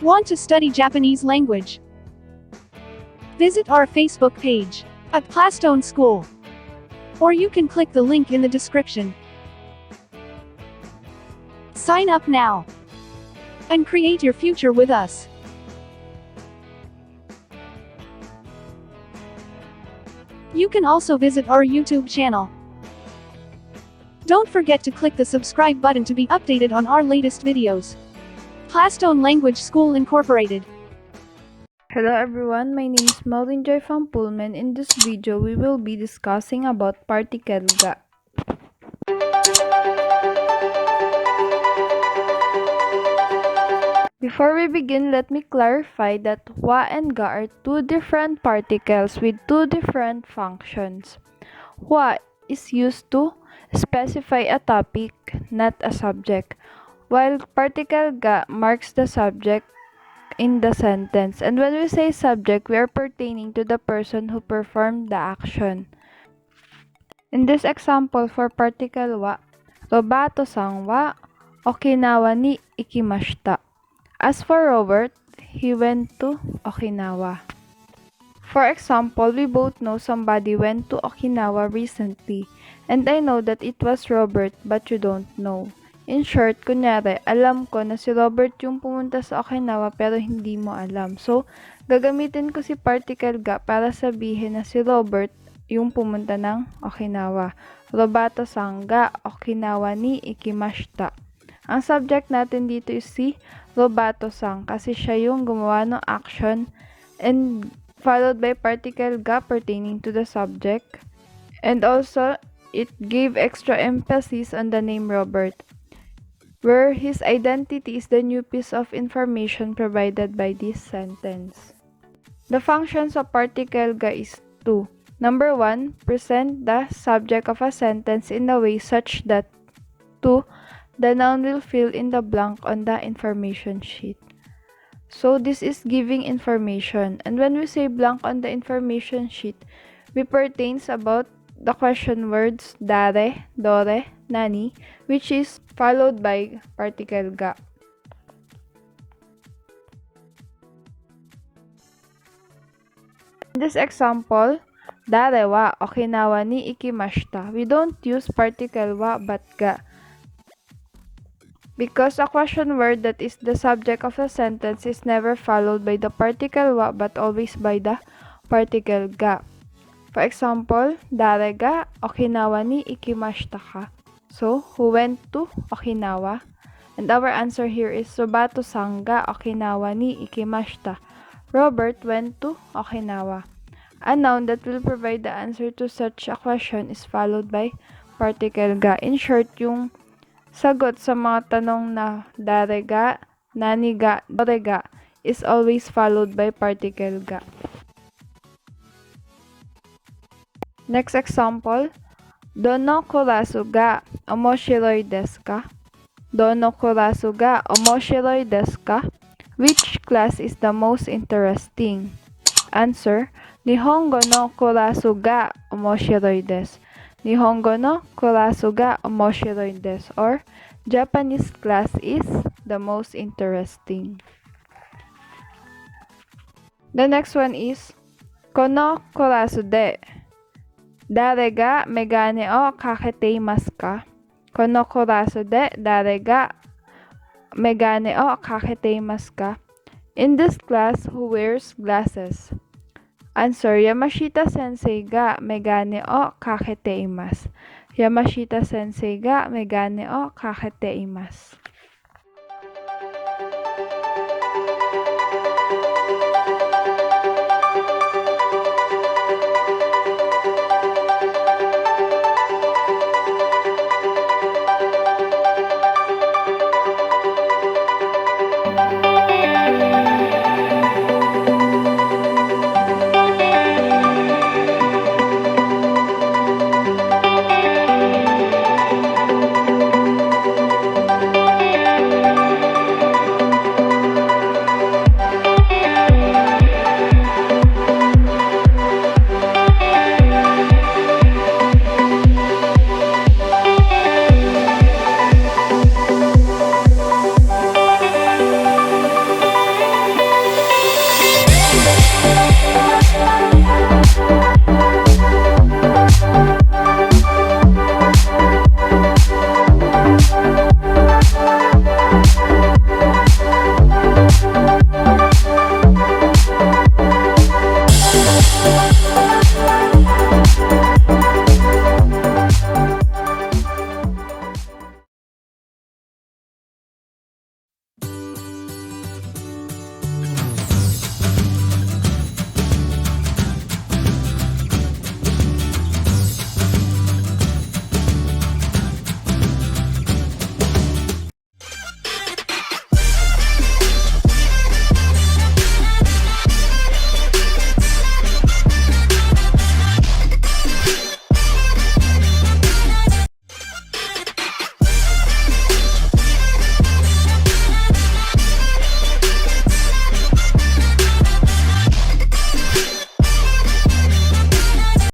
Want to study Japanese language? Visit our Facebook page at Plastone School. Or you can click the link in the description. Sign up now and create your future with us. You can also visit our YouTube channel. Don't forget to click the subscribe button to be updated on our latest videos. Plastone Language School Incorporated. Hello everyone, my name is Maureen Joy from Pullman. In this video, we will be discussing about particle ga. Before we begin, let me clarify that wa and ga are two different particles with two different functions. Wa is used to specify a topic, not a subject, while particle ga marks the subject in the sentence. And when we say subject, we are pertaining to the person who performed the action. In this example for particle wa, Robato-san wa Okinawa ni ikimashita. As for Robert, he went to Okinawa. For example, we both know somebody went to Okinawa recently, and I know that it was Robert but you don't know. In short, kunyari, alam ko na si Robert yung pumunta sa Okinawa pero hindi mo alam. So, gagamitin ko si particle ga para sabihin na si Robert yung pumunta ng Okinawa. Robato-san ga Okinawa ni ikimashita. Ang subject natin dito is si Robato-san kasi siya yung gumawa ng action and followed by particle ga pertaining to the subject. And also, it gave extra emphasis on the name Robert, where his identity is the new piece of information provided by this sentence. The functions of particle ga is two. Number 1, present the subject of a sentence in a way such that 2, the noun will fill in the blank on the information sheet. So this is giving information, and when we say blank on the information sheet, we pertains about the question words dare, dore, nani, which is followed by particle ga. In this example, dare wa Okinawa ni ikimashita, we don't use particle wa but ga, because a question word that is the subject of a sentence is never followed by the particle wa but always by the particle ga. For example, dare ga Okinawa ni ikimashita ka. So, who went to Okinawa? And our answer here is Robato-san ga Okinawa ni ikimashita. Robert went to Okinawa. A noun that will provide the answer to such a question is followed by particle ga. In short, yung sagot sa mga tanong na dare ga, nani ga, dore ga is always followed by particle ga. Next example, Dono kurasu ga omoshiroi desu ka? Dono kurasu ga omoshiroi desu ka? Which class is the most interesting? Answer, Nihongo no kurasu ga omoshiroi desu. Nihongo no kurasu ga omoshiroi desu, or Japanese class is the most interesting. The next one is Kono kurasu de dare ga megane o kaketeimasu ka? Kono kurasu de dare ga megane o kaketeimasu ka? In this class, who wears glasses? Answer, Yamashita sensei ga megane o kaketeimasu. Yamashita sensei ga megane o kaketeimasu.